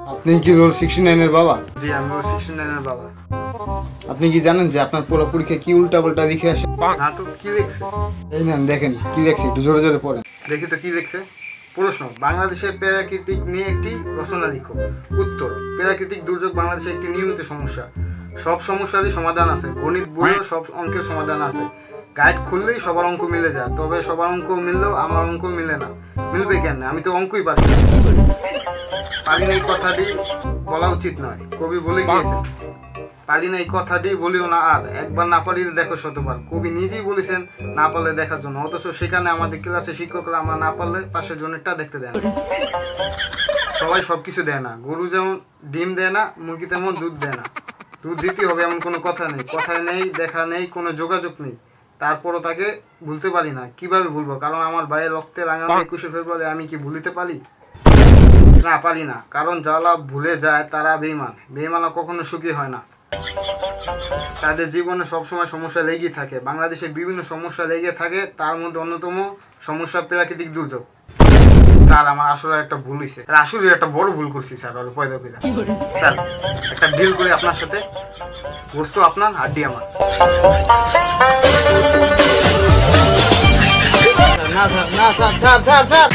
আপনি কি রোল 69 এর বাবা? জি, আমি রোল 69 এর বাবা। আপনি কি জানেন যে আপনার পুরো পরীক্ষা কি উল্টা পাল্টা লিখে আসে? না তো, কি লিখছে? এই নেন দেখেন কি লিখছে, একটু জোরে জোরে পড়েন। দেখি তো কি লিখছে। প্রশ্ন: বাংলাদেশের প্রাকৃতিক নিয়ে একটি রচনা লিখো। উত্তর: প্রাকৃতিক দুর্যোগ বাংলাদেশের একটি নিয়মিত সমস্যা। সব সমস্যারই সমাধান আছে, গণিত বইয়েও সব অঙ্কের সমাধান আছে। গাইড খুললেই সবার অঙ্ক মিলে যায়, তবে সবার অঙ্ক মিললেও আমার অঙ্ক মিলে না। মিলবে কেন? আমি তো অঙ্কই পারি না। পারি না এই কথাটি বলা উচিত নয়, কবি বলে গিয়েছেন। পারি না এই কথাটি বলিও না আর, একবার না পারিলে দেখো শতবার। কবি নিজেই বলেছেন না পারলে দেখার জন্য, অথচ সেখানে আমাদের ক্লাসে শিক্ষকরা আমরা না পারলে পাশের জনেরটা দেখতে দেয় না। সবাই সবকিছু দেয় না, গরু যেমন ডিম দেয় না, মুরগি তেমন দুধ দেয় না। দুধ দিতে হবে এমন কোনো কথা নেই, কথায় নেই, দেখা নেই, কোনো যোগাযোগ নেই। তারপরও তাকে ভুলতে পারি না। কিভাবে ভুলবো? কারণ আমার ভাইয়ের রক্তে রাঙানো 21শে ফেব্রুয়ারি আমি কি ভুলিতে পারি? না, পারি না। কারণ যারা ভুলে যায় তারা বেঈমান। বেঈমানরা কখনো সুখী হয় না, তাদের জীবনে সবসময় সমস্যা লেগেই থাকে। বাংলাদেশে বিভিন্ন সমস্যা লেগে থাকে, তার মধ্যে অন্যতম সমস্যা প্রাকৃতিক দুর্যোগ। স্যার, আমার আসলে একটা ভুল হয়েছে, আসলে একটা বড় ভুল করছি স্যার। আর পয়দা কইরা স্যার, একটা ডিল করি আপনার সাথে, বস্তু আপনার হাড্ডি আমার। না স্যার, না স্যার, স্যার স্যার স্যার।